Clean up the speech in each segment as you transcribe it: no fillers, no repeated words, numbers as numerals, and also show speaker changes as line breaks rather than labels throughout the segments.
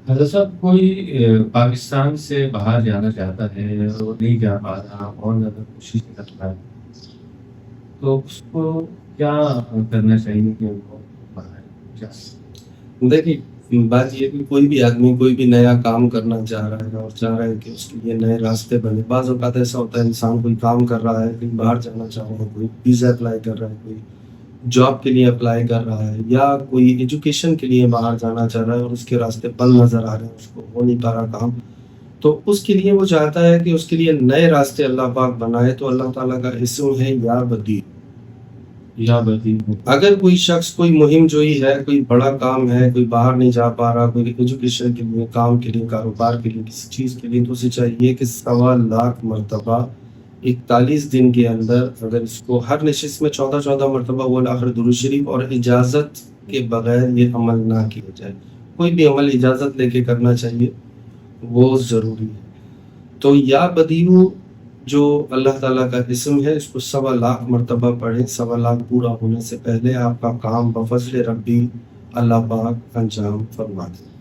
حضرت صاحب کوئی پاکستان سے باہر جانا چاہتا ہے اور نہیں جا پا رہا اور زیادہ کوشش کر رہا ہے، تو اس کو کیا کرنا چاہیے کہ وہ باہر جا سکے؟
دیکھیے بات یہ ہے کہ کوئی بھی آدمی کوئی بھی نیا کام کرنا چاہ رہا ہے اور چاہ رہا ہے کہ اس کے لیے نئے راستے بنے. بعض اوقات ایسا ہوتا ہے انسان کوئی کام کر رہا ہے، کہیں باہر جانا چاہ رہا ہے، کوئی ویزا اپلائی کر رہا ہے، کوئی جاب کے لیے اپلائی کر رہا ہے، یا کوئی ایجوکیشن کے لیے باہر جانا چاہ رہا ہے اور اس کے راستے بند نظر آ رہے ہیں، اس کو ہو نہیں پا رہا کام. تو اس کے لیے وہ چاہتا ہے کہ اس کے لیے نئے راستے اللہ پاک بنائے. تو اللہ تعالیٰ کا اسم ہے یا بدی.
یا بدی
اگر کوئی شخص کوئی مہم جوئی ہے، کوئی بڑا کام ہے، کوئی باہر نہیں جا پا رہا، کوئی ایجوکیشن کے لیے، کام کے لیے، کاروبار کے لیے، کسی چیز کے لیے، تو اسے چاہیے کہ 1.25 مرتبہ 41 دن کے اندر اگر اس کو ہر نشست میں 14 مرتبہ وہ آخر درود شریف اور اجازت کے بغیر یہ عمل نہ کیا جائے. کوئی بھی عمل اجازت لے کے کرنا چاہیے، وہ ضروری ہے. تو یا بدیو جو اللہ تعالیٰ کا اسم ہے، اس کو 1.25 مرتبہ پڑھیں. 1.25 پورا ہونے سے پہلے آپ کا کام بفضل ربی اللہ پاک انجام فرما دیں.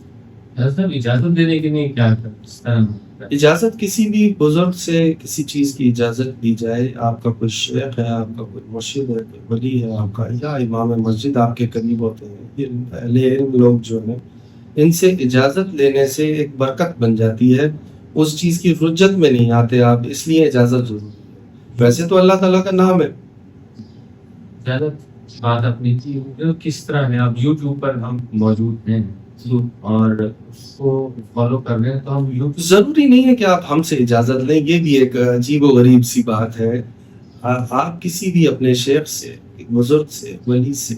حضرت صاحب اجازت دینے کے لیے کیا کریں؟
اجازت کسی بھی بزرگ سے کسی چیز کی اجازت دی جائے. آپ کا کوئی شیخ ہے، آپ کا کوئی مرشد ہے، کوئی ولی ہے آپ کا، یا امام مسجد آپ کے قریب ہوتے ہیں، یہ اہل علم لوگ جو ہیں، ان سے اجازت لینے سے ایک برکت بن جاتی ہے. اس چیز کی حجت میں نہیں آتے آپ، اس لیے اجازت ضروری ہے. ویسے تو اللہ تعالیٰ کا نام ہے.
اجازت بات اپنی تھی کس طرح ہے؟ اب یوٹیوب پر ہم موجود ہیں اور اس کو فالو کر رہے ہیں، تو ہم یوٹیوب
ضروری نہیں ہے کہ آپ ہم سے اجازت لیں. یہ بھی ایک عجیب و غریب سی بات ہے. آپ کسی بھی اپنے شیخ سے، ایک بزرگ سے، ولی سے،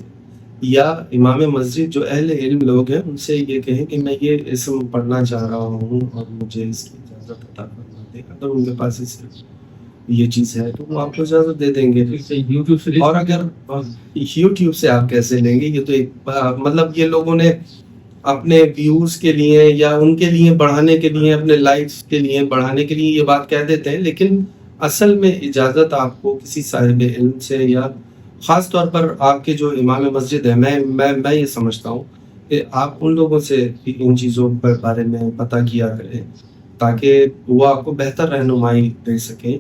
یا امام مسجد جو اہل علم لوگ ہیں، ان سے یہ کہیں کہ میں یہ اسم پڑھنا چاہ رہا ہوں اور مجھے اس کی اجازت عطا کرنا دے. اگر ان کے پاس اس یہ چیز ہے تو وہ آپ کو اجازت دے دیں گے.
یوٹیوب سے.
اور اگر یوٹیوب سے آپ کیسے لیں گے؟ یہ تو ایک مطلب یہ لوگوں نے اپنے ویوز کے لیے یا ان کے لیے بڑھانے کے لیے، اپنے لائکس کے لیے بڑھانے کے لیے یہ بات کہہ دیتے ہیں، لیکن اصل میں اجازت آپ کو کسی صاحب علم سے، یا خاص طور پر آپ کے جو امام مسجد ہے، میں یہ سمجھتا ہوں کہ آپ ان لوگوں سے ان چیزوں پر بارے میں پتہ کیا کریں تاکہ وہ آپ کو بہتر رہنمائی دے سکیں.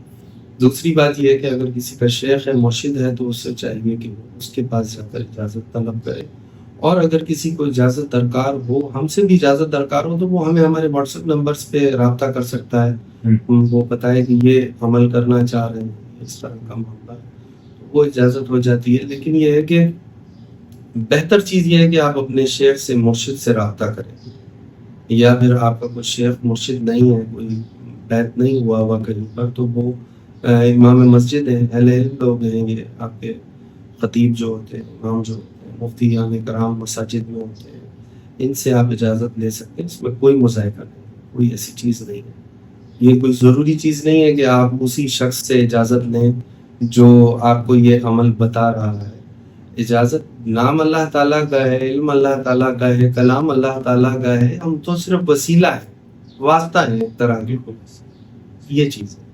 دوسری بات یہ ہے کہ اگر کسی کا شیخ ہے، مرشد ہے، تو اس سے چاہیے کہ وہ اس کے پاس جا کر اجازت طلب کرے. اور اگر کسی کو اجازت درکار ہو، ہم سے بھی اجازت درکار ہو، تو وہ ہمیں ہمارے واٹس ایپ نمبرز پہ رابطہ کر سکتا ہے. وہ بتائے کہ یہ عمل کرنا چاہ رہے ہیں، اس طرح کا معاملہ، وہ اجازت ہو جاتی ہے. لیکن یہ ہے کہ بہتر چیز یہ ہے کہ آپ اپنے شیخ سے، مرشد سے رابطہ کریں. یا پھر آپ کا کوئی شیخ مرشد نہیں ہے، کوئی بیعت نہیں ہوا ہوا کہیں پر، تو وہ امام مسجد ہیں، اہل علم لوگ ہیں، یہ آپ کے خطیب جو ہوتے ہیں، امام جو ہوتے ہیں، مفتیان کرام مساجد میں ہوتے ہیں، ان سے آپ اجازت لے سکتے ہیں. اس میں کوئی مذائقہ نہیں، کوئی ایسی چیز نہیں ہے. یہ کوئی ضروری چیز نہیں ہے کہ آپ اسی شخص سے اجازت لیں جو آپ کو یہ عمل بتا رہا ہے. اجازت نام اللہ تعالیٰ کا ہے، علم اللہ تعالیٰ کا ہے، کلام اللہ تعالیٰ کا ہے. ہم تو صرف وسیلہ ہے، واسطہ ہے ایک طرح کی. یہ چیز ہے.